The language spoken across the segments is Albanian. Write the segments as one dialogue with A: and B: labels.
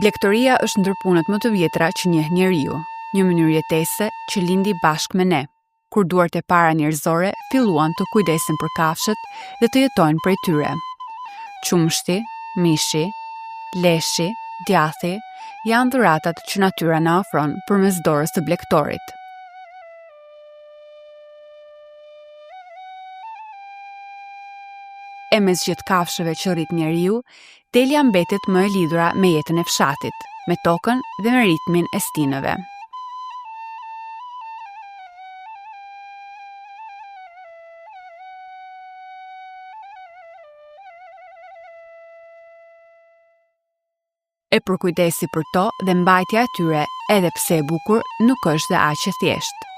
A: Blegtoria është ndër punët më të vjetra që njeh njeriu, një mënyrë jetese që lindi bashkë me ne, kur duart e para njerëzore filluan të kujdesen për kafshët dhe të jetojnë prej tyre. Qumshti, mishi, leshi, djathi janë dhuratat që natyra na ofron përmes dorës së blegtorit. E mes gjithë kafshëve që rrit njeriu, Delia mbetet më e lidhura me jetën e fshatit, me tokën dhe me ritmin e stinëve. E përkujdesi për to dhe mbajtja e tyre, edhe pse e bukur, nuk është dhe aq e thjeshtë.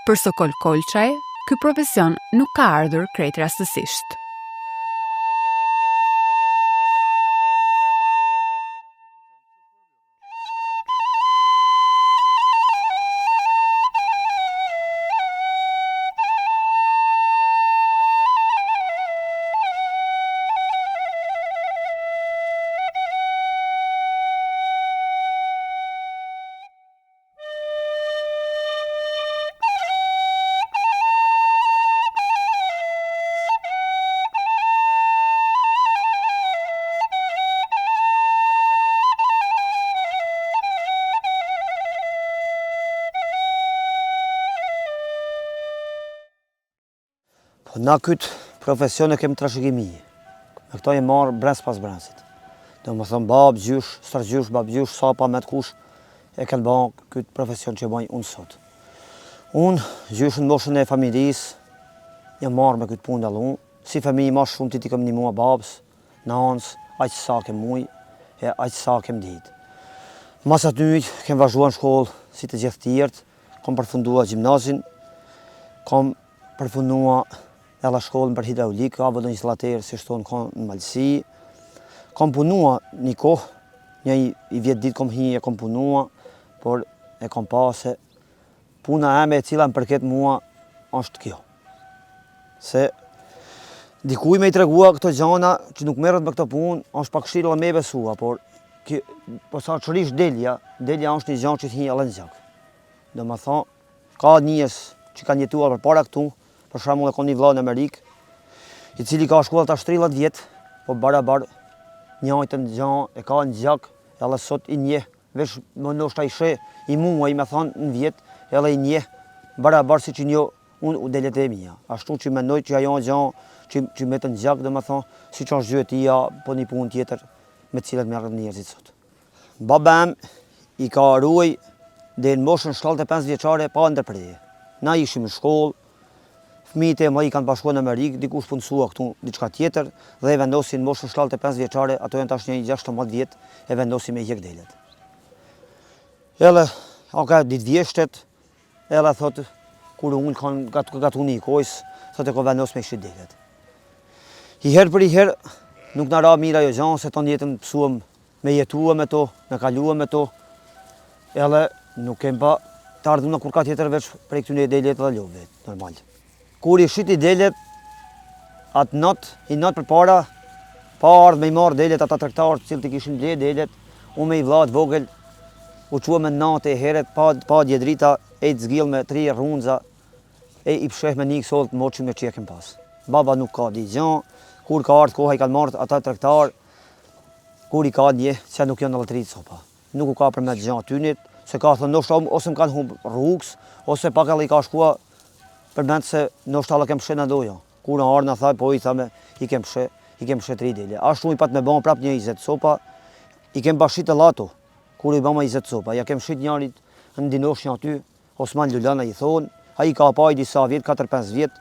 A: Për Sokol Kolçaj, ky profesion nuk ka ardhur krejt rastësisht.
B: Na këtë profesion e kem trashëgimi. Me këto e marë brez pas brezit. Do më thëmë babë, gjysh, stërgjysh, babë gjysh, sapa, me të kush, e kanë bërë këtë profesion që bëjnë unë sot. Unë, gjyshën moshën e familjis, jam marë me këtë punë dalë unë. Si familji ma shumë ti kam një mua babës, nanës, aqë sa kem muj, e aqë sa kem ditë. Mas aty kem vazhduar në shkollë, si të gjithë tjertë, kom përfundua gjimnazin, kom përfundua edhe shkollën për hidraulikë, apo do një installater, si shtonë në Malësi. Kom punua një kohë, një i vjetë ditë kom hi e kom punua, por e kom pase puna eme e cila më përket mua është kjo. Se dikuj me i tregua këto gjana që nuk merret me këto punë, është pak këshill dhe me besua, por sa qërish Delia është një gjanë që të hi edhe në gjak. Do më thonë, ka njës që kanë jetuar për para këtu, për shembull e ka një vëlla në Amerikë, i cili ka shkuar tash 30 vjet, po barabar njëjtën gjë e ka në gjak, edhe sot i njeh, veç më ndoshta i sheh i muaj me thon në vjet, edhe i njeh barabar siç i njoh unë delet e mia. Ashtu që mendoj që ajo gjë që më të në gjak, domethënë, siç është gjë e tia, po një punë tjetër me të cilat merren njerëzit sot. Babam i ka ruaj deri në moshën 75 vjeçare pa ndërprerje. Na ishim në shkollë, fëmijët e mëdhenj kanë bashkuar në Amerikë, dikush punësua këtu diçka tjetër dhe e vendosin moshën 75 vjeçare, ato janë tash një 16 vjet, e vendosin me hjek delet. Edhe ka ditë vjeshtet, edhe thotë kur unë kanë gatuni i kojs, thotë e ka vendos me shit delet. I herë për i herë nuk na ra mira ajo gjë, se tonë jetën mësuam me jetua me to, me kalua me to, edhe nuk kem pa të ardhuna kur ka tjetër veç prej këtyne delet dhe love, normal. Kur i shiti delet, atë i natë për para, pa ardhë me i marë delet ata trektarët cilë të kishin ble delet, unë me i vlatë vogël, u qua me natë e heret, pa djedrita, e të zgjil me 3 runza, e i psheh me një kësollë të moqin me që e kem pas. Baba nuk ka di gjën, kur ka ardhë koha i kanë marë ata trektarë, kur i ka një, që nuk janë në lëtërit sopa. Nuk u ka për me të gjën tynit, se ka thënë nështë ose më kanë humbë rrugës, ose pak edhe i ka shkua përmend se nështë alla kem pshe në doja. Kur në arë në thaj, po i thame, i kem pshe 3 dele. Ashtu i pat me bëmë prap një 20 sopa, i kem bashit e lato, kur i bëmë 20 sopa. Ja kem shit njarit në dinosh një aty, Osman Lulana i thonë, a i ka pa i disa vjet, 4-5 vjet.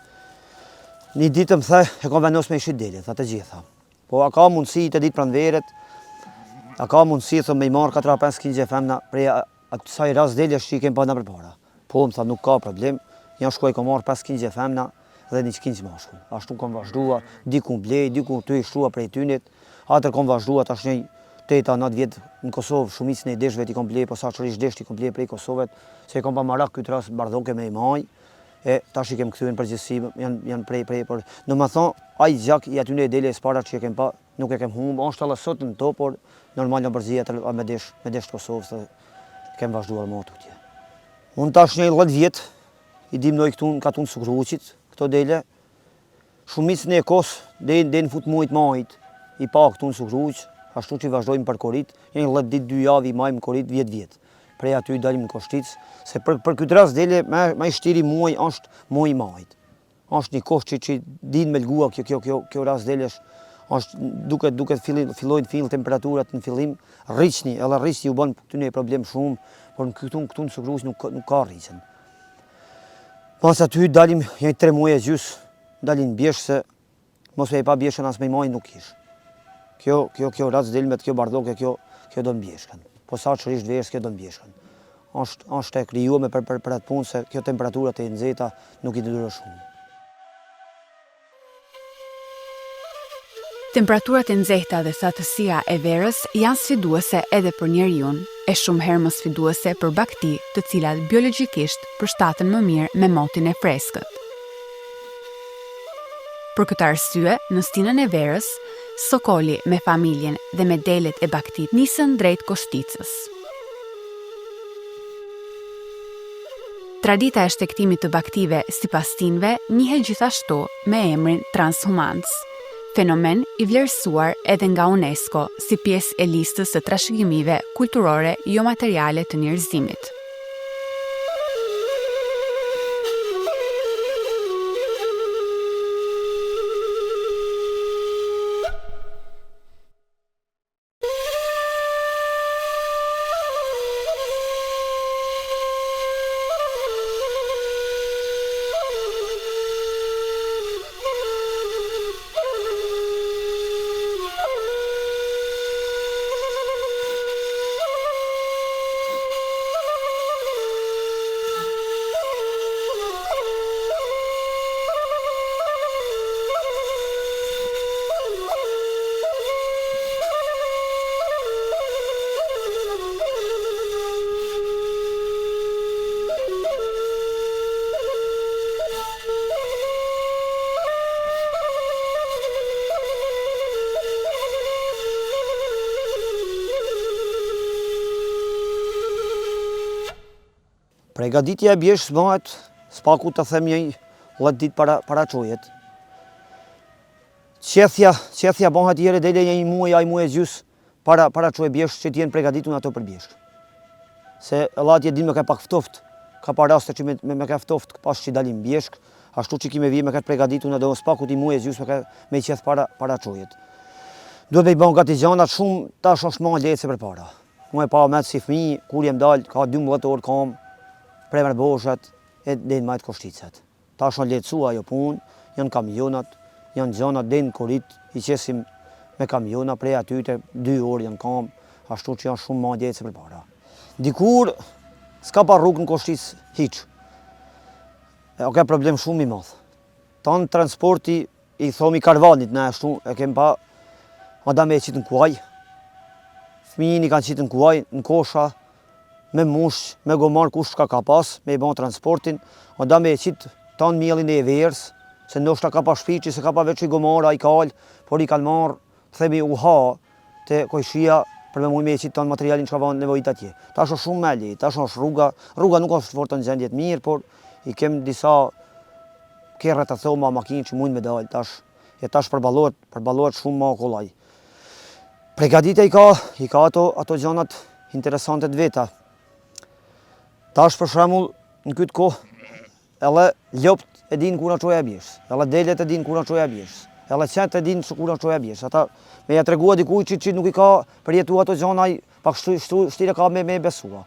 B: Një ditë më the, e ka vendos me i shit dele, tha të gjitha. Po a ka mundësi të ditë pranveret, a ka mundësi thë me i marë 4-5 kg femna prej saj ras dele që i kem pa në përpara. Po më tha nuk ka problem. Janë shkuaj ka marrë 5 kg femna dhe 1 kg mashkull. Ashtu kom vazhdua, diku blej, diku të i shrua prej tynit. Atër kom vazhdua tash një 8-9 vjet në Kosovë, shumicën e deshve ti kom blej, po sa qërish desh ti kom blej prej Kosovët, se kom pa marak këtë ras bardhoke me i maj, e tash i kem këthyen përgjithësi, janë prej, por në më thonë, ai gjak i aty në dele spara që kem pa, nuk e kem humb, është edhe sot në to, por normal në bërzia me desh Kosovës të kem vazhduar më tutje. Unë tash një 10 vjet i dimnoj këtu në katun Sukruqit, këto dele. Shumicën e kos deri në fut muajt majit i pa këtu në Sukruq, ashtu që vazhdojmë për Korit, një 10 ditë 2 javë i majmë Korit 10 vjet. Prej aty dalim në Koshtic, se për këtë rast dele me shtiri muaj është muaj i majit. Është një kohë që din me lgua kjo rast delesh, është duket fillojnë temperaturat në fillim, rriqni, edhe rriqni u bën këtu një problem shumë, por këtu në Sukruq nuk ka rriqen. Pas aty dalim një 3 muaj e gjys, dalim bjesh se mos me i pa bjeshën as me i majnë nuk ish. Kjo rast delmet, kjo bardhoke, kjo do në bjeshkën. Po sa që rrisht vesh, kjo do në bjeshkën. është e krijuar për atë punë se kjo temperaturat e nxehta nuk i detyroj shumë.
A: Temperaturat e nxehta dhe thatësia e verës janë sfiduese edhe për njeriu, e shumë herë më sfiduese për bakti, të cilat biologjikisht përshtaten më mirë me motin e freskët. Për këtë arsye, në stinën e verës, Sokoli me familjen dhe me delet e baktit nisën drejt Koshticës. Tradita e shtektimit të baktive sipas tinëve njihet gjithashtu me emrin transhumans, fenomen i vlerësuar edhe nga UNESCO si pjesë e listës së trashëgimive kulturore jo materiale të njerëzimit.
B: Pregaditja e bjeshës bëhet spaku të them një 10 ditë para çojet. Qethja bëhet herë dele një muaj, muaj e gjys para çoje bjeshës që t'jenë pregaditur ato për bjeshë. Se atje din me ka pak ftoft, ka pa raste që me ka ftoft pas që dalim bjeshk, ashtu që kime vje me ka pregaditur në do spaku t'i muaj e gjys me qeth para çojet. Duhet me i bën gati gjanat shumë, tash është më lehtë se përpara. Mua e pa me si fëmijë, kur jem dal, ka 12 orë kam, premër boshat e dhe në majtë Koshticat. Ta është në letësua ajo punë, janë kamionat, janë gjanat dhe në Korit, i qesim me kamiona, prej atyte 2 orë janë kam, ashtu që janë shumë ma djetë se për para. Dikur, s'ka pa rrugë në Koshtic hiq. Ka problem shumë i madhë. Tanë transporti, i thomi karvanit në ashtu, e kem pa, madame e qitë në kuaj, fëmijin i kanë qitë në kuaj, në kosha, me mush, me gomar kush ka pas, me i ban transportin, onda me e qitë tanë mielin e verës, se ndoshta ka pa shpiqi, se ka pa veç i gomara, i kal, por i kanë marë, themi u ha, të kojshia, për me me e qitë tanë materialin që ka vanë nevojit atje. Ta është shumë me li, ta është rruga nuk është fort në gjendjet mirë, por i kem disa kerët të thoma makinë që mujnë me dalë, tash përbalohet shumë ma kollaj. Pregaditja i ka ato gjanat interesante të veta. Tash për shembull në këtë kohë edhe ljopt e din ku na çoja bjeshës, edhe delet e din ku na çoja bjeshës, edhe qent e din ku na çoja bjeshës. Ata me ja tregua dikujt që nuk i ka përjetuar ato gjana, pak shtire ka me besua.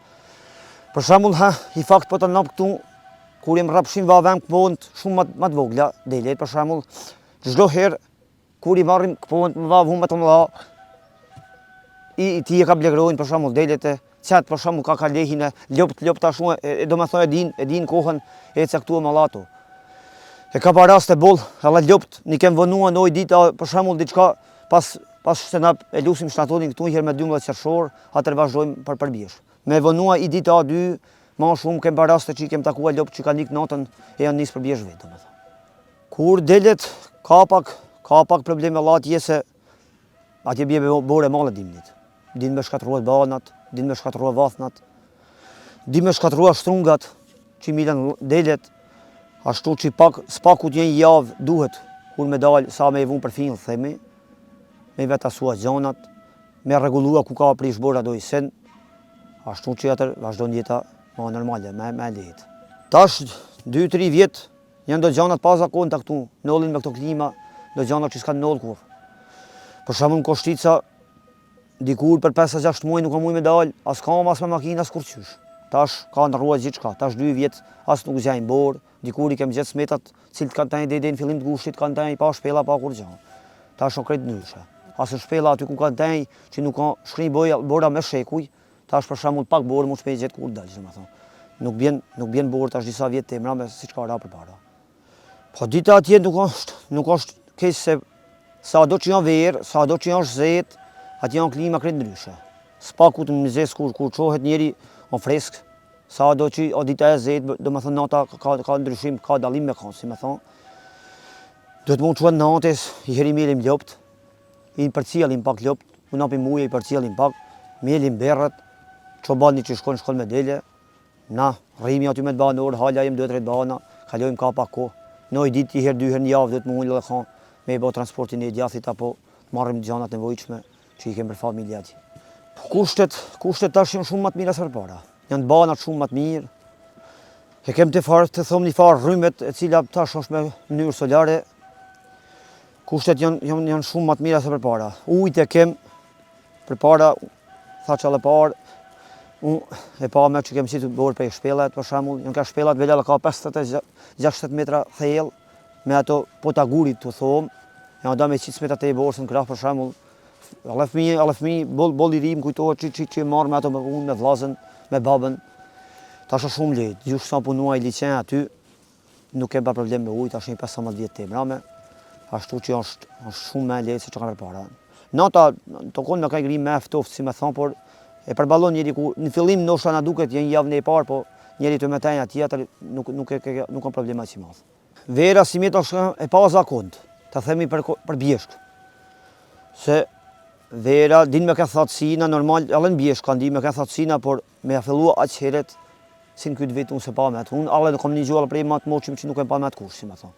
B: Për shembull i fakt po të nap këtu kur jem rrapshim vavem këpont shumë më të vogla delet, për shembull çdo herë kur i marrim këpont më vav më të mëdha i ti e ka blegrojnë për shembull delet e qëtë për shumë ka lehin e ljopt ashtu, do me thonë e din kohën e caktuar me ato. E ka pa rast e boll, edhe ljopt, një kem vënua në oj dita, për shumë diçka, pas se na e lusim shnatonin këtu njëherë me 12 qershor, atër vazhdojmë për bjesh. Me vënua i dita A2, ma shumë kem pa raste që i kem takua ljopt që ka nik natën e janë nisë për bjesh vetë. Kur delet, ka Ka pak probleme atje se atje bje bore male dimnit. Din me shkatruat banat, din me shkatruat vathnat, din me shkatruat shtrungat, që milen delet, ashtu që spakut një javë duhet, kur me dalë sa me e vun për finë, themi, me vetë asua gjanat, me regulua ku ka prish bora do i sen, ashtu që atër vazhdo njeta ma normale, me lehtë. Tash 2-3 vjetë, janë do gjanat pa zakon të këtu, nollin me këto klima, do gjanat që s'kanë nollë kur. Për shembull Koshtica, dikur për 5-6 muaj nuk ka muj me dalë, as kam, as me makina, as kur qysh. Tash ka ndërruat gjithë shka, tash 2 vjetë, as nuk zjajnë borë, dikur i kem gjithë smetat, cilët kanë tajnë dhe në fillim të gushtit, kanë tajnë pa shpela, pa kur gjanë. Tash o krejt nyshe. Asë shpela aty ku kanë tajnë, që nuk ka shkri bora me shekuj, tash për shembull pak borë mu shpej gjithë kur dalë, me thonë. Nuk bjen borë tash disa vjetë të emra, si që ka ra për para. Po dita atje nuk është keq se sa do që janë verë, sa do që janë zetë, atje janë klima krejt ndryshe. Spakut në mëzes kur qohet njeri o freskë, sa do që o dita e zetë, do me thonë nata ka ndryshim, ka dalim me kanë, si me thonë. Do të mund që natës, i heri melim ljopt, i në përcialim pak ljopt, unë api muje i përcialim pak, melim berët, që bani që shkon me dele, na rrimi aty me të banë orë, halja jem 2-3 bana, kalojmë ka pak ko. Në i ditë i herë 2 herë një javë, do të mund dhe kanë me i bo transportin e djathit, apo marrim gjanat nevojshme që i kemë për familja atje. Kushtet tash janë shumë më të mira se përpara. Janë banat shumë më të mirë. E kem të thomë një farë rrymet e cila tash është me mënyrë solare. Kushtet janë shumë më të mira se përpara. Ujtë e kem përpara, tha që edhe parë, unë e pa me që kem qitë borë për shpelat, për shembull, janë ka shpelat velella ka 50-60 metra thellë, me ato potagurit të thomë, janë da me qitë smetat e i borës në krah për shembull. Alle fëmi, bol i ri më kujtohet që marrë me ato me unë, me vlazën, me babën. Tash është shumë lehtë, gjithë sa punua i liqen aty, nuk kem pa problem me ujë, tash një 15 vjetë të emrame, ashtu që është shumë me lehtë se që ka përpara. Nata, të konë me ka i gri me ftoftë, si me thonë, por e përballon njeri ku në fillim ndoshta na duket një javë në e parë, po njeri të me tenja tjetër nuk ka problema që madh. Vera si mjetë është e pa zakont, të themi për bjeshk. Se vera din me ka thatësina, normal, edhe në bjeshk kanë di me ka thatësina, por me a fillu aq heret, si në këtë vetë unë se pa me atë. Unë alle nuk kom një gjuallë prej matë moqim që nuk e pa me atë kush, si me thonë.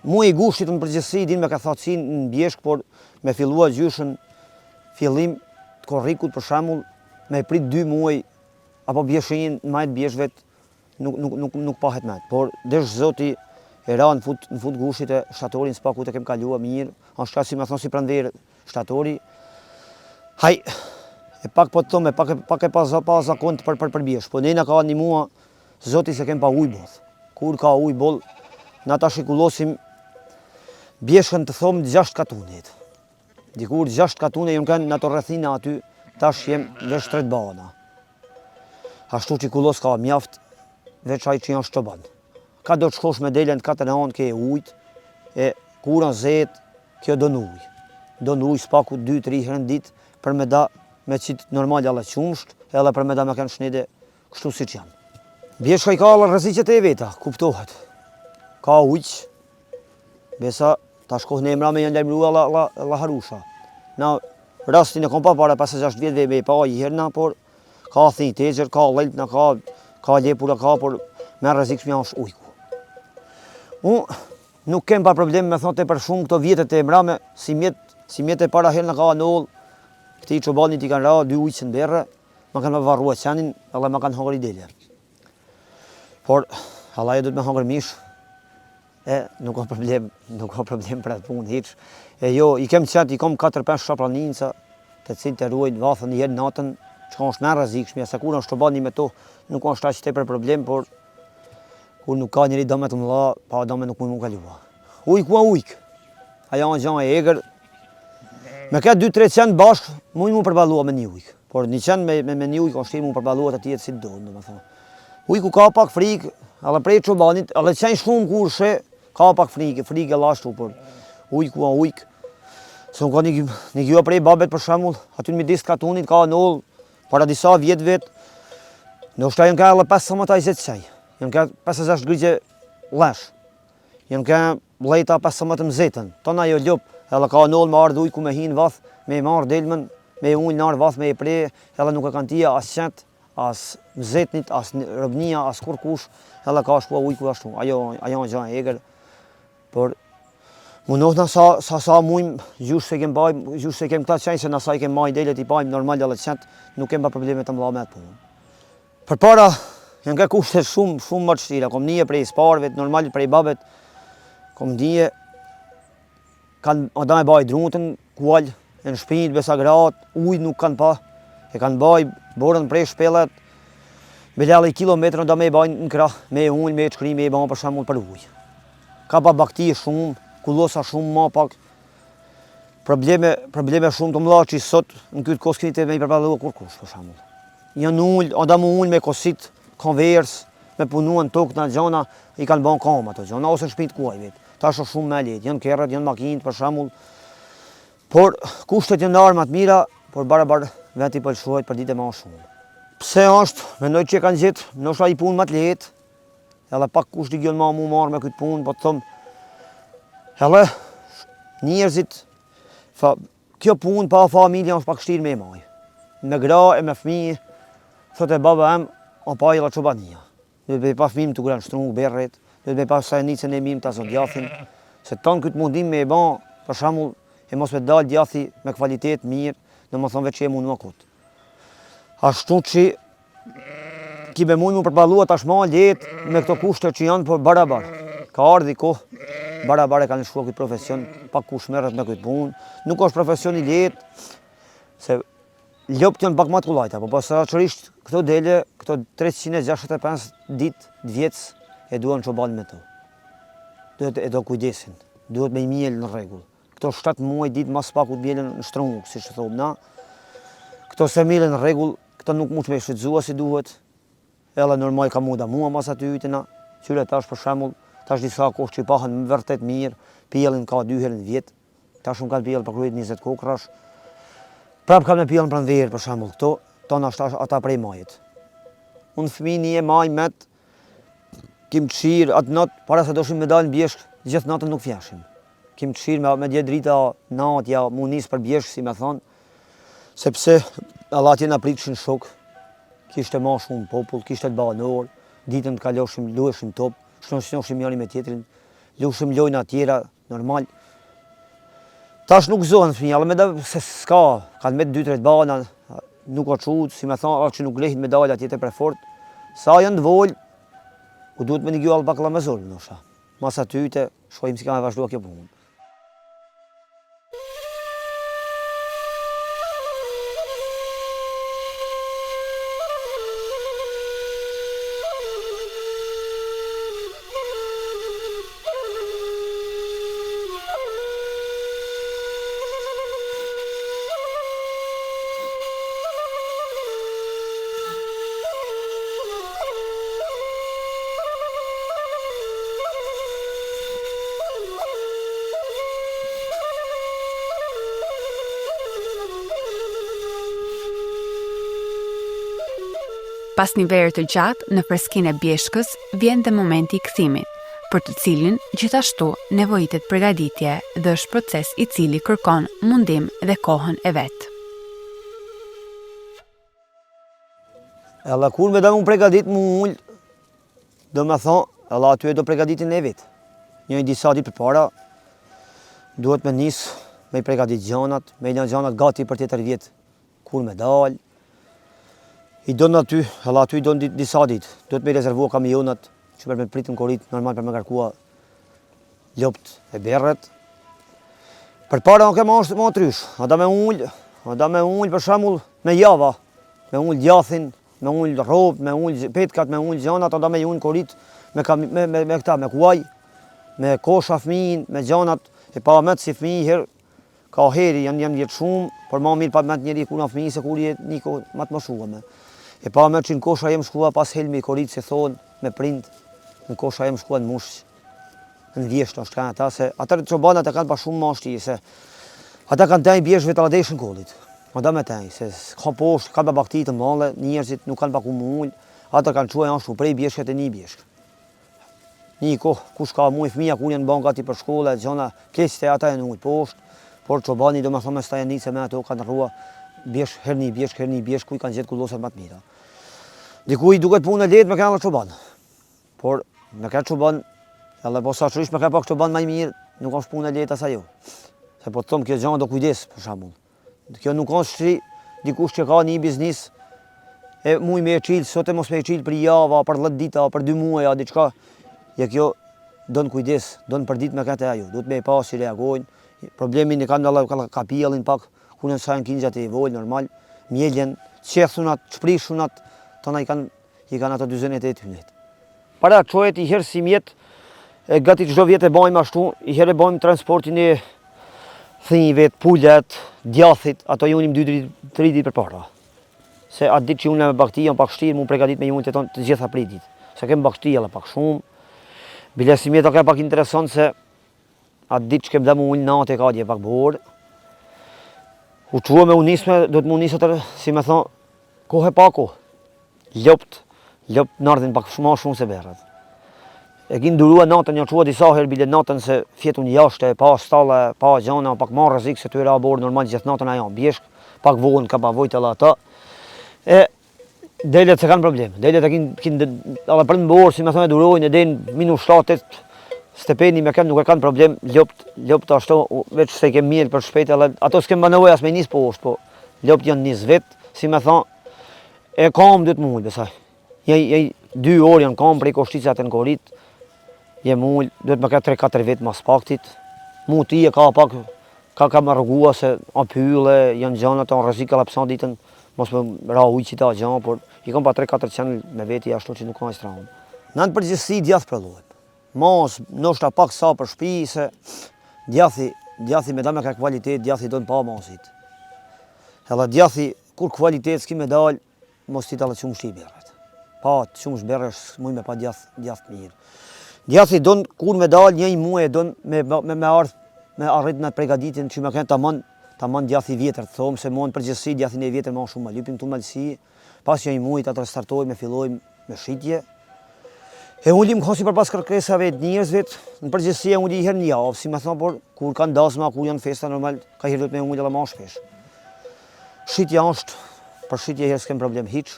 B: Mu i gushtit në përgjithësi din me ka thatësin në bjeshk, por me fillua gjyshën fillim të korrikut për shembull, me prit 2 muaj, apo bjeshin majt bjeshvet, nuk pahet me atë. Por desh zoti e ra në fut gushtit e shtatorin s'pakut e kem kalua mirë, ashtë ka si me thonë si pranverë shtatori. Haj, e pak po të thome, pak e pa zakon për bjesh, po nejna ka një mua, zoti se kem pa uj both. Kur ka uj bol, na ta shikullosim bjeshkën të thomë 6 katunit. Dikur 6 katune jëmë kanë në të rrethina aty, tash jem veç 3 bana. Ashtu që kullos ka mjaft, veç aj që janë shtoban. Ka do të shkosh me delen të 4 anë ke ujt, e kurën zet, kjo do në uj. Do në uj s'paku 2-3 herën dit, për me da me qitë normal alle qumsht, edhe për me da me kanë shnede kështu si që janë. Bjeshka i ka alle rëzicet e veta, kuptohet. Ka ujq, besa ta shkoh në emra me janë lejmrua la harusha. Na rastin e kom pa para 5-6 vjetëve me pa i herna, por ka thini tegjer, ka lejtna, ka lepura, por me rëzik shmja është ujku. Unë nuk kem pa problem me thote për shumë këto vjetët e emrame, si mjetë e para herna ka nëllë, këti qobanit i kanë ra 2 ujqë në berë, ma kanë me varrua qenin, edhe ma kanë hangër i dele. Por, halaje du të me hangër mish, nuk ka problem për atë punë hiç. E jo, i kem qenë, i kom 4-5 shapraninca, të cilë të ruajnë vathën një herë natën, që ka është me rrezikshme, se kur është të bani me to, nuk ka është aq tepër problem, por kur nuk ka njëri dëme të mëdha, pa dëme nuk mund kalua. Ujk mua ujk. Aja në gjanë e egrë. Me këtë 2-3 qenë bashkë, mu përballua me një ujk. Por një qenë me një ujk, është mu përballua të tjetë si të donë, do me thonë. Ujku ka pak frikë, edhe prej çobanit, edhe qenë shumë kur she, ka pak frikë e lashtu, por ujku a ujk. Se unë ka një gjua prej babet për shembull, aty në midis katunit ka nëllë, para disa vjetëve, ndoshta janë ka edhe 15-20 qaj, janë ka 5-6 grigje lesh, janë ka vllejta 15 mëzetën. Tona jo ljop, edhe ka noll me ardh ujë ku me hin vath, me marr delmën, me ul nar vath me e pre, edhe nuk e kanë tia as qet, as mëzetnit, as robnia, as kurkush, edhe ka shkua ujë ku ashtu. Ajo gjë e egër. Por mundohna sa mujm, gjush se kem baj, gjush se kem këta qenj se na sa i kem maj delet i bajm normal edhe qet, nuk kem pa probleme të mëdha me atë punë. Përpara janë ka kushte shumë më të vështira. Kom nije prej sparëve, normal prej babet. Kom nije kanë ata e baj druntën, kual, në shtëpi besagrat, ujë nuk kanë pa. E kanë baj borën prej shpellat. Belali kilometra da me bajnë në krah, me ujë, me çkri, me bën për shembull për ujë. Ka pa bakti shumë, kullosa shumë më pak. Probleme shumë të mëdha që sot në këtë koskrit me i përballu kurkush për shembull. Janë ul, anda më ul me kosit, konvers, me punuan tokë në gjona, i kanë bën kam ato gjona ose në shtëpi të kuaj vet. Tash është shumë më lehtë, janë kerrat, janë makinë për shembull. Por kushtet janë arma të mira, por barabar veti po lëshohet për ditë më shumë. Pse është, mendoj që e kanë gjetë, ndoshta i punë më të lehtë. Edhe pak kushti gjën më marr me këtë punë, po të them. Edhe njerëzit kjo punë pa familje është pak vështirë me maj. Me gra e me fëmijë, thotë baba em, o pa illa çobania. Do të pa fëmijë të kuran shtrung berret, do të pa sanicën e mim ta zgjathin, se ton këtë mundim me e bën, për shembull, e mos me dal djathi me kvalitet mirë, domethënë vetë që e mund kot. Ashtu që ki me mund më përballua tashmë lehtë me këto kushte që janë por barabar. Ka ardhi kohë, barabar e kanë shkuar këtë profesion, pak kush merret me këtë punë. Nuk është profesion i lehtë, se ljopt janë pak më të kullajta, po posaçërisht këto dele, këto 365 ditë, vjetës, e duan çoban me to. Duhet e do kujdesin, duhet me i miel në rregull. Këto 7 muaj ditë mas pak u bjelen në shtrungë, siç e thom na. Këto se mielen në rregull, këto nuk mund me shfrytëzua si duhet. Edhe normal ka muda mua mas aty ytena, qyre tash për shembull, tash disa kohë që pahen më vërtet mirë, pjellin ka 2 herë në vjet, tash unë kanë pjellë për krujt 20 kokrash, prap kanë me pjellin pranë verë për shembull, këto tonë ashtë ata prej majit. Unë fëmijë një maj met, kim qirë atë natë, para se doshim me dalë në bjeshk, gjithë natën nuk fjeshim. Kim qirë me djetë drita natë, ja mu nisë për bjeshk, si me thonë, sepse Allah atje na pritshin shok, kishte ma shumë popull, kishte të banor, ditën të kaloshim, lueshim top, shnoshim njëri me tjetrin, lueshim lojna tjera, normal. Tash nuk zohen fëmija, me da se s'ka, kanë me 2-3 bana, nuk ka qut, si me thonë, që nuk lehin me dalë atjetë për fort. Sa janë të volë, u duhet me një gjallë bakla me zorë, nësha. Mas atyte, shkojmë si ka me vazhdua kjo punë.
A: Pas një verë të gjatë në freskinë e bjeshkës, vjen dhe momenti i kthimit, për të cilin gjithashtu nevojitet përgatitje dhe është proces i cili kërkon mundim dhe kohën e vet.
B: Edhe kur me da unë përgatit mu ullë, do me thonë, edhe aty e do përgatitin e vetë. Një disa ditë përpara, duhet me nisë, me i përgatit gjanat, me i një gjanat gati për tjetër vjetë, kur me dalë. I donë aty, edhe aty i donë disa ditë, duhet me i rezervua kamionat, që për me pritën korit, normal për me karkua ljopt e berret. Përpara në kemë është më trysh, ada me ullë për shembull me java, me ullë djathin, me ullë ropë, me ullë petkat, me ullë gjanat, ada me ullë korit, me këta, me kuaj, me kosha fëmijin, me gjanat, e pa met si fëmijë herë, ka heri, janë vjetë shumë, por ma mirë pa met njeri kuna fëmijë se kur jetë një kohë matë më shuame. E pa met që në kosha jem shkua pas helmi i korit, se thonë, me prind, në kosha jem shkua në mushë, në vjeshtë është kanë ata, se atër të çobanat e kanë pa shumë ma shtije, se ata kanë tenjë bjeshve të ladeshë në kollit. Ata me tenjë, se ka poshtë, kanë pa bakti të male, njerëzit nuk kanë pa ku mu ullë, ata kanë qua janë shku prej bjeshket e një bjeshk. një kohë, kush ka mujë fëmija, kur janë ban gati për shkolla, gjona, keqët e ata janë ujë poshtë, por çobani do me thonë me stajanice me ato kanë rrua, bjesh herni, ku i kanë gjetë kullosat më të mira. Dikuj duket punë e lehtë me kanë çoban. Por me ka çoban, edhe posaçërisht me ka pak çoban më mirë, nuk është punë e lehtë as ajo. Se po të them kjo gjë do kujdes për shembull. Kjo nuk është si dikush që ka një biznes e muj me e qilë, sot e mos me e qilë për java, për 10 dita, për 2 muaja, diçka. Ja kjo don kujdes, don për ditë me këtë ajo. Duhet me e pas si reagojnë. Problemin e kanë edhe kapijallin pak, ku në sajnë kinjat e vojnë normal, mjeljen, qethunat, shprishunat, tona i kanë ato 28 hynet. Para çohet i herë si mjet, e gati çdo vjet e bajmë ashtu, i herë e bajmë transportin e thynjve, pulet, djathit, ato junim 2-3 ditë përpara. Se atë ditë që unë me bakti jam pak shtirë, mu pregadit me junë të gjitha pritit. Se kem bakti edhe pak shumë. Bilesi mjeta ka pak interesant se atë ditë që kem dhe mu ullë natë e ka dje pak borë. U qua me unisme, do të mu unisë atër, si me thonë, kohë e pa kohë. Ljopt nardhin pak shumë se berët. E kinë durua natën, një qua disa herë bile natën se fjetun jashtë, pa stalle, pa gjana, pak ma rrezik se të era borë normal gjithë natën a janë bjeshk, pak vojnë, ka pa vojtë edhe ata. E delet se kanë problem, delet e kinë edhe për në borë, si me thonë e durojnë, e denë minu 7-8 stepeni me kemë nuk e kanë problem, ljopt ashtu, veç se i kemë mjelë për shpejt, ato s'kem ba nevoj as me njës poshtë, po ljopt janë njës vetë, si me thonë, e kam dhëtë mullë, besaj. 2 orë janë kam prej Koshticës në Korit, jem mullë, dhëtë me këtë 3-4 vetë mas paktit, mu ti e ka pak, ka më rëgua se a pylle, janë gjanët, a rëzika la pësan ditën, mos me ra ujë qita gjanë, por i kam pa 3-4 qenë me veti ashtu që nuk ka i stranë. Në në përgjithësi djath përlojnë. Mos, nështë pak sa për shpi, se djathi me da me ka kvalitet, djathi do në pa masit. Edhe djathi, kur kvalitet s'ki me dal, mos ti talë qumë shti berët. Pa, qumë shberësh, muj me pa djath mirë. Djathi do në kur me dal, një muaj do në me arrit në pregaditin që me kënë ta man djathi vjetër, të thomë se mon përgjithësi djathin e vjetër ma shumë ma lypim të malësi, pas një muaj ta të restartoj me filloj me shqitje. E unë li më kosi për pas kërkesave të njërzve, në përgjithësi e unë li herë një javë, si me thonë, por kur kanë dasma, kur janë festa normal, ka herë me unë dhe ma shpesh. Shqitja është, për shqitje herë s'kem problem hiq.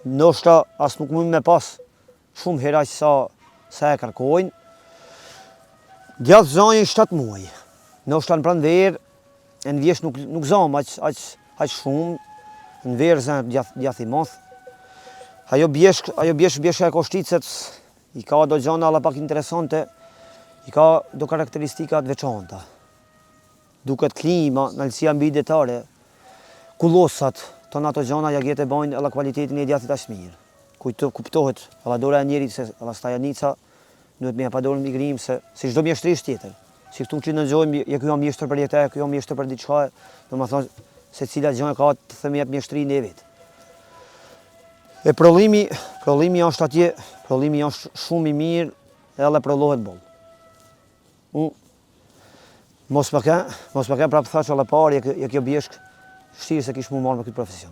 B: Nështë as nuk mund me pas shumë hera që sa e kërkojnë. Djathë zanjën 7 muaj. Nështë në pranë verë, e në vjesh nuk zanë aq shumë, në verë zanë djathë i mathë. Ajo bjeshka e Koshticës, i ka do gjana alla pak interesante, i ka do karakteristikat veçanta. Duket klima, nëllësia mbi detare, kullosat, tonë ato gjana ja gjete bajnë alla kvalitetin e djathit ashtë mirë. Kuptohet, alla dora e njerit, se alla stajanica, duhet me pa dorën migrim, se si çdo mjeshtrisht tjetër. Si këtu që në nëzojmë, ja kjo jam mjeshtër për jetë, kjo jam mjeshtër për diçka, do më thonë se cila gjana ka të thëmjet mjeshtrin e vetë. E prollimi është atje, prollimi është shumë i mirë edhe prollohet boll. Mos më ke prapë thashë edhe parë, e kjo bjeshk, shtirë se kish mu marrë me këtë profesion.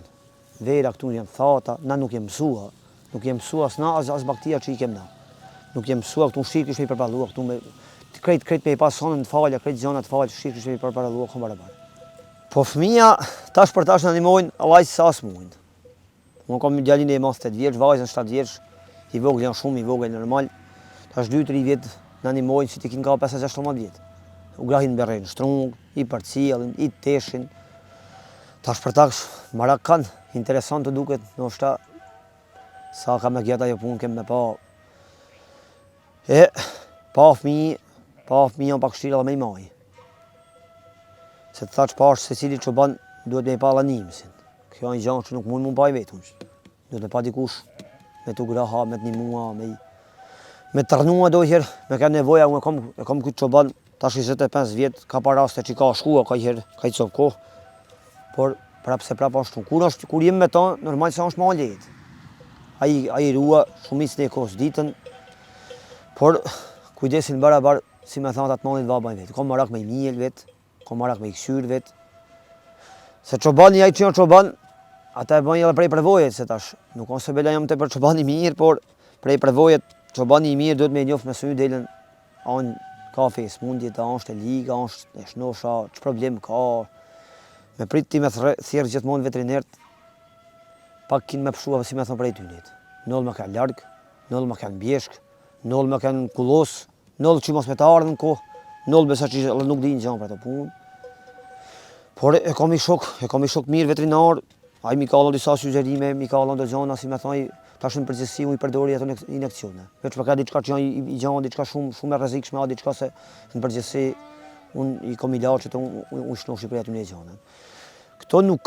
B: Vera këtu janë thata, na nuk jem mësua s'na as baktia që i kem na. Nuk jem mësua këtu shtirë kish me i përbalua, këtu me krejt me i pas sonën të falja, krejt zonat të falja, shtirë kish me i përbalua, këmë barabar. Po fëmija, tash për tash në animojnë, allaj sa s'mujnë. Unë kam djalin e mas 8 vjeç, vajzën 7 vjeç, i vogël janë shumë, i vogël normal. Tash 2-3 vjet në animojnë si ti kin ka 5-6 vjet. U grahin berrejnë shtrung, i përcjellin, i teshin. Tash për tash marak kanë, interesant të duket, ndoshta sa ka me gjeta ajo punë kem me pa. E pa fëmijë janë pak shtirë edhe me i maj. Se të thaç pash se cili çoban duhet me i pa lanimesin. Kjo janë gjëra që nuk mund më baj vetëm. Duhet me pa dikush me të graha, me të një mua, me të rënua dojherë, me ka nevoja, unë e kam këtë çoban, tash 25 vjet, ka pa raste që ka shkua, ka i copë kohë, por prapë se prapë ashtu. Kur jem me ta, normal se është ma lehtë. Ai rua shumicën e kohës ditën, por kujdesin barabar, si me thanë atë malit vabaj vetë. Kom marak me i miel vetë, kom marak me i këshyr vetë. Se çobani ai që janë çoban, ata e bëjnë edhe prej përvojët, se tash nuk ose bela jam të për çobani mirë, por prej përvojët çobani I mirë duhet me njoft me sy delen anë ka smundje, a është e liga, a është e shnosha, që problem ka. Me prit ti me thjerë gjithmonë veterinert, pak kin me pëshua si me thonë prej tynit. Nëllë me kanë largë, nëllë me kanë bjeshk, nëllë me kanë kullos, nëllë që mos me të ardhën kohë, nëllë besa që nuk di në gjanë për të punë. Por e kam I shok mirë veterinar, a I mi ka disa sugjerime, mi ka do gjana, si me thonë, tash në përgjithësi u I përdori ato injekcione. Veç për ka diçka që janë I gjanë, diçka shumë e rrezikshme, diçka se në përgjithësi unë I kom I larë që të unë shnoshi për aty në gjana. Këto nuk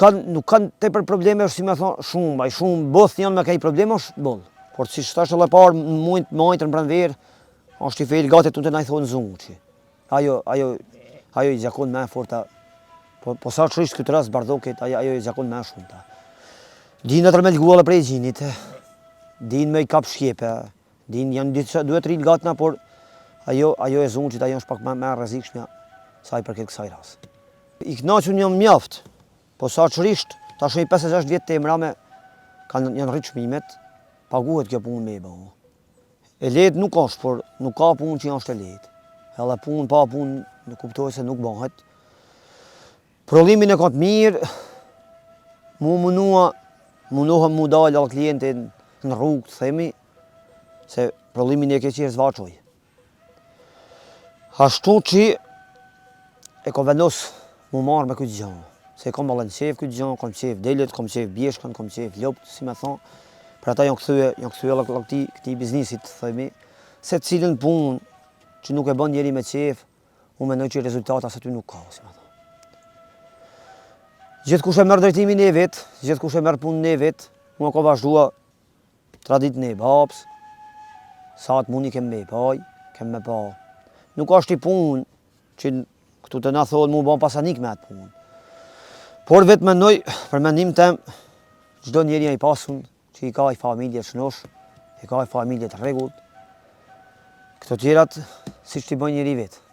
B: kanë tepër probleme, si me thonë, shumë both janë me kaj probleme, është boll. Por si shtash edhe parë mujt majtër në pranverë, është I fejl gati të të najtë thonë zunë që. Ajo I gjakon me forta, po sa që ishtë këtë rast bardhoket, ajo I gjakon me shumë ta. Dinë në tërme lguale prej gjinit, dinë me I kap shkjepe, dinë janë duhet rinë gatna, por ajo e zunë që ajo është pak me rrezikshme sa I përket kësaj rast. I knaqun jam mjaft, po sa qërisht, ta shëj 56 vjetë të emrame, janë rritë shmimet, paguhet kjo punë me I bëhu. E letë nuk është, por nuk ka punë që janë është e letë. Edhe punë, pa punë, në kuptoj se nuk bëhet. Prodhimin e ka të mirë, mundohem mu dalë allë klientin në rrugë, të themi, se prodhimin e ke qërë zvaqoj. Ashtu që e ka vendos mu marë me këtë gjanë. Se kam balën qef këtë gjanë, kam qef delet, kam qef bjeshkën, kam qef lopët, si me thonë. Për ata janë këthyë këti biznisit, të themi, se cilën punë që nuk e bën njeri me qef, unë mendoj që rezultata se ty nuk ka, si me thonë. Gjithë kush e merë drejtimin e vetë, gjithë kush e merë punën e vetë, unë ka vazhdua traditën e babës, sa të mundi kem me paj, kem me pa. Nuk është I punë që këtu të na thonë mu ban pasanik me atë punë. Por vetë mendoj, për mendim tem, çdo njeri I pasun, që I ka I familje të shnosh, I ka I familje të rregullt, këto tjerat, si që t'i bëjnë njeri vetë.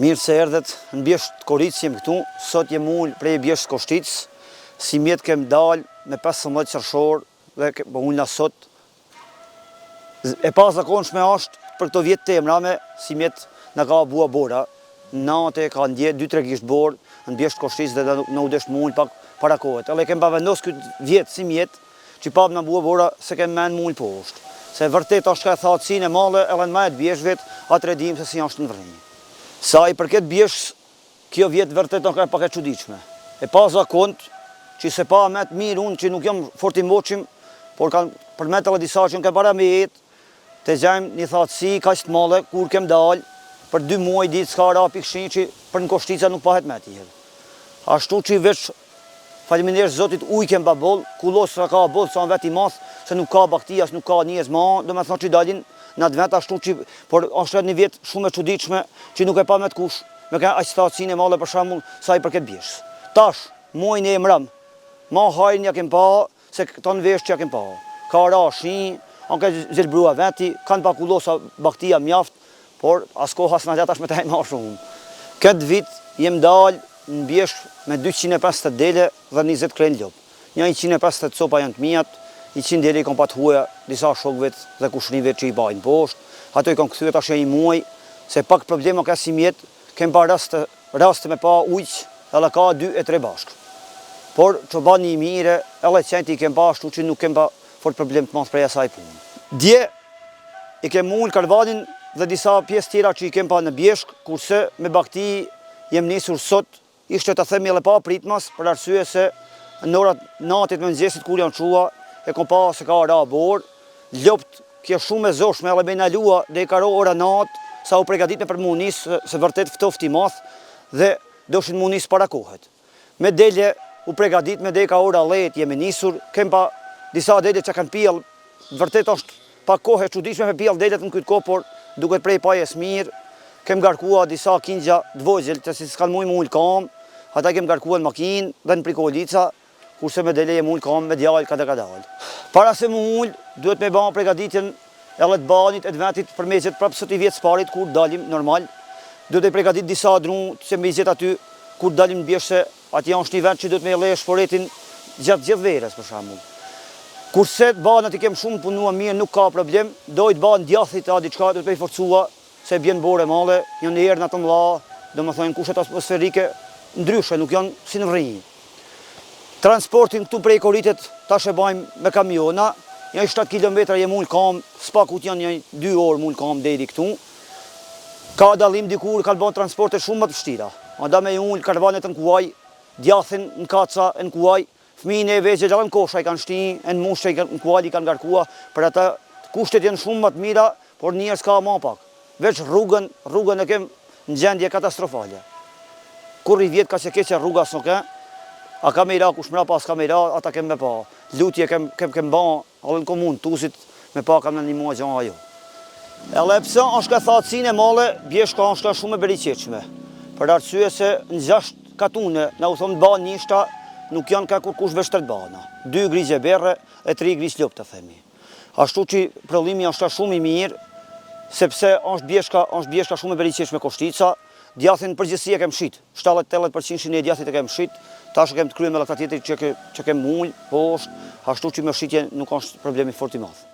B: Mirë se erdhet në Bjesht Koricë jem këtu, sot jem ullë prej Bjesht Koshticë, si mjetë kem dalë me 15 qershor dhe po ullë sot. E pa zakonshme është për këto vjetë të emrame, si mjetë në ka bua bora, nate ka ndje 2-3 gisht borë në Bjesht Koshticë dhe në u desh më ullë pak para kohet. Edhe kem pa vendos këtë vjetë si mjetë, që pap në bua bora se kem men më ullë poshtë. Se vërtet është ka thatësin e male edhe në majtë Bjeshtëvet, atë redim se si është në vërrinjë. Sa i përket Bjesht, kjo vjetë vërtet në ka pak e çuditshme. E pa zakont, që se pa me të mirë unë që nuk jam fort i moqim, por kanë përmet edhe disa që në ke para me jetë, të gjajmë një thatësi ka që të male, kur kem dalë, për 2 muaj ditë s'ka ra pikshin që për në Koshtica nuk pahet me t'i herë. Ashtu që i veç faleminderisht Zotit uj kem ba boll, kullos sa ka boll sa në vet i math, se nuk ka baktia, nuk ka njës ma, do me thonë që dalin në atë vend ashtu që, por është një vjetë shumë e çuditshme që nuk e pa me të kush, me ka aq thatësinë e madhe për shembull sa i përket Bjeshtës. Tash, muajin e emram, ma hajrin ja kem pa, se këto në vesh që ja kem pa. Ka ra shin, anë ka zelbrua veti, kanë pa kullosa baktia mjaft, por as koha s'na gjat tash me taj ma shumë. Këtë vit jem dalë në Bjesht me 250 dele dhe 20 kren lop. Një 150 copa janë të mijat, 100 dele i kom pa të huja disa shokvet dhe kushrive që i bajnë poshtë. Ato i kom këthyre tash e një muaj, se pak problema ka si mjetë, kem pa raste me pa ujq, edhe ka 2-3 bashkë. Por që ba një mire, edhe qenti i kem pa ashtu që nuk kem pa fort problem të mas prej asaj punë. Dje i kem ullë karvanin dhe disa pjesë tjera që i kem pa në Bjesht, kurse me bakti jem nisur sot, ishte të themi edhe pa pritmas, për arsye se në orat natit me nëzjesit kur janë qua, e kom pa se ka ra borë, ljopt kje shumë e zoshme, edhe me në lua dhe i ka ro ora natë, sa u pregadit me për mu nisë, se vërtet ftoft i math, dhe doshin mu nisë para kohet. Me delje u pregadit me dhe i ka ora let, jemi nisur, kem pa disa delje që kanë pjell, vërtet është pa kohë e çuditshme me pjell deljet në këtë kohë, por duket prej pajes mirë, kem garkua disa kingja dvojgjel, që si s'kan muj më ullë kam, ata kem garkua në makinë dhe në prikolica, kurse me dele e mullë kam me djallë ka dalë. Para se mu ullë, duhet me ba pregaditjen edhe të banit e të vetit për me gjithë prapë sot i vjetë sparit kur dalim normal. Duhet e pregadit disa dru që me gjithë aty kur dalim në Bjesht se ati janë është një vend që duhet me le shporetin gjithë verës për shambull. Kurse të banat i kem shumë punua mirë, nuk ka problem, dojtë banë djathit a diqka duhet me i forcua se bjenë bore male, janë në erë në të mla, do më thojnë kushet atmosferike ndryshe, nuk janë si në vrinjë. Transportin këtu prej Koritet tash e bajmë me kamiona, një 7 km jem ullë kam, s'pakut janë një 2 orë mullë kam deri këtu. Ka dalim dikur, kanë bën transporte shumë më të vështira. Anda me ullë karavanet në kuaj, djathin në kaca në kuaj, fëmijën e veçe gjallë në kosha i kanë shti, në mushë në kuaj i kanë garkua, për ata kushtet janë shumë më të mira, por njerës ka ma pak. Veç rrugën e kem në gjendje katastrofale. Kur i vjetë ka që keqe rruga s'no ke, a ka me ira kush mra pas ka me ira, ata kem me pa. Lutje kem ba, edhe në komunë, tusit me pa kam në një mua gjanë ajo. Edhe pse është ka thatësin e male, Bjesht ka është ka shumë e beriqeqme. Për arsye se në 6 katune, në u thonë ba njishta, nuk janë ka kur kush veshtër bana. 2 grigje berre e 3 grigje ljop të themi. Ashtu që problemi është ka shumë i mirë, sepse është Bjesht ka shumë e beriqeqme Koshtica, djathin përgjithësi e kem shit, 70-80% e djathit e kem shit, tash kem të kryem me këta tjetër që kem mullë, poshtë, ashtu që me shitje nuk është problemi fort i madh.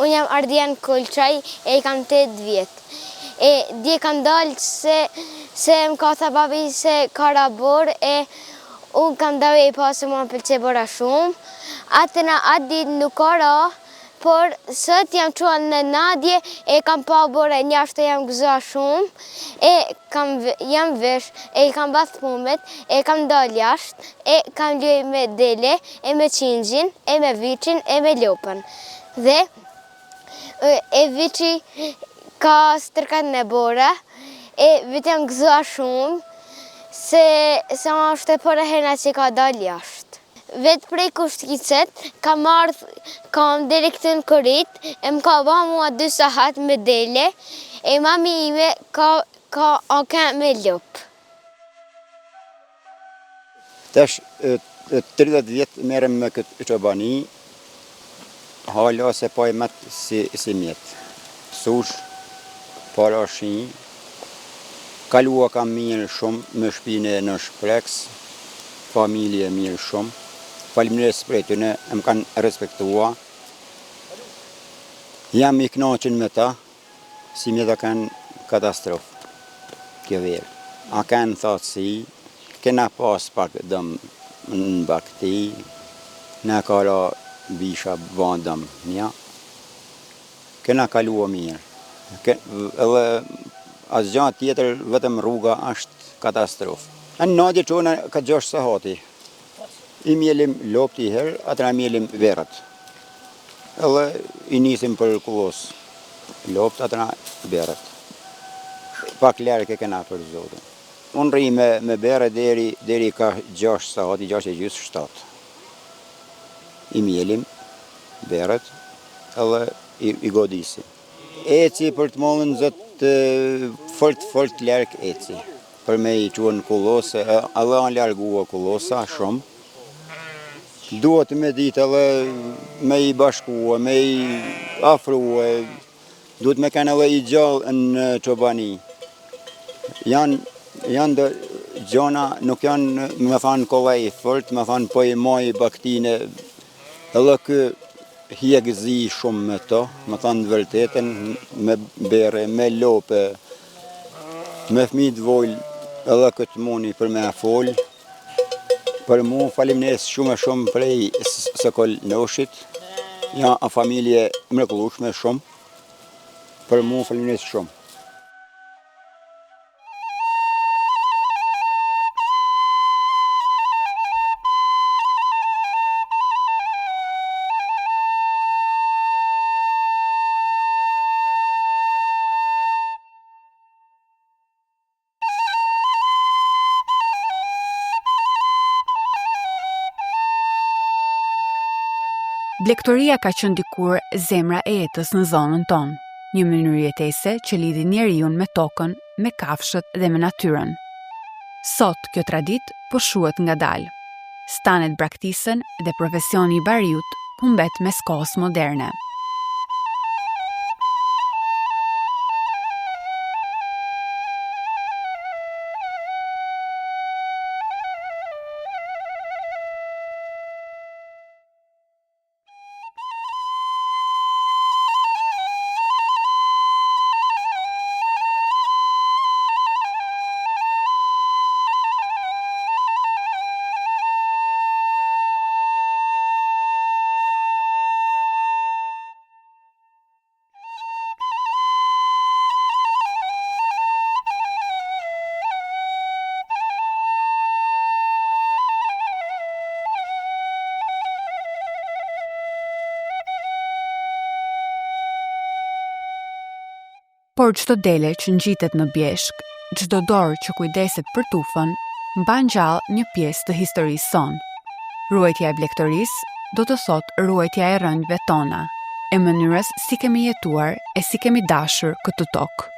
C: Unë jam Ardian Kolçaj e i kam 8 vjetë. E dje kam dalë se më ka tha babi se ka ra borë e unë kam dalë e i pasë më pëlqe bora shumë. Atë dit nuk ka ra, por sot jam quen në nadje, e kam pa bore njashtë jam gëza shumë, jam vesh, e kam bath pumet, e kam dal jashtë, e kam luaj me dele, e me qingjin, e me viçin, e me lopën. Dhe e viçi ka stërkat në bore, e vit jam gëza shumë, se ma është e për e hena që ka dal jashtë. Vetë prej Kushticet, kam deri këtë në Korit, e më ka ba mua 2 sahat me dele, e mami ime ka me lopë.
D: Tash 30 vjetë merrem me këtë çobani, hala se pa e matë si mjetë. Sush, para shi, kalua kam mirë shumë, me shpine në shpreks, familje mirë shumë. Faleminderit për tyne, më kanë respektua. Jam I kënaqur me ta, si mjeta kanë katastrofë. Kjo verë. A kanë thatësi, kena pas pak dëm në bakti, na kara bisha bandëm një. Kena kalua mirë. Edhe asgjë tjetër, vetëm rruga është katastrofë. Në nadje qona ka 6 sahati. I mjelim lopti herë, atëra mjelim verët. Edhe I nisim për kullos. Lopt, atëra verët. Pak lërë kena për zotin. Unë rri me bere deri ka 6 sahati, 6 e gjysë 7. I mjelim verët, edhe I godisim. Eci për të mollën zëtë fort lërk eci. Për me I quen kullose, edhe anë largua kullosa shumë. Duhet me ditë edhe me I bashkua, me I afrua, duhet me kanë edhe I gjallë në çobani. Janë gjona, nuk janë me thanë kollaj fort, me thanë po I maj baktine, edhe kë hjegëzi shumë me to, me thanë vërtetën, me bere, me lope, me fëmijë vojlë, edhe këtë muni për me folë. Për mu faleminderit shumë prej Sokol Noshit, ja a familje mrekullueshme shumë. Për mu faleminderit shumë.
A: Blegtoria ka qenë dikur zemra e jetës në zonën tonë, një mënyrë jetese që lidhi njeriu me tokën, me kafshët dhe me natyrën. Sot kjo traditë po shuhet ngadalë. Stanet braktisen dhe profesioni I bariut humbet mes kohës moderne. Por çdo dele që ngjitet në bjeshk, çdo dorë që kujdeset për tufën, mban gjallë një pjesë të historisë sonë. Ruajtja e blegtorisë do të thotë ruajtja e rëndëve tona, e mënyrës si kemi jetuar e si kemi dashur këtë tokë.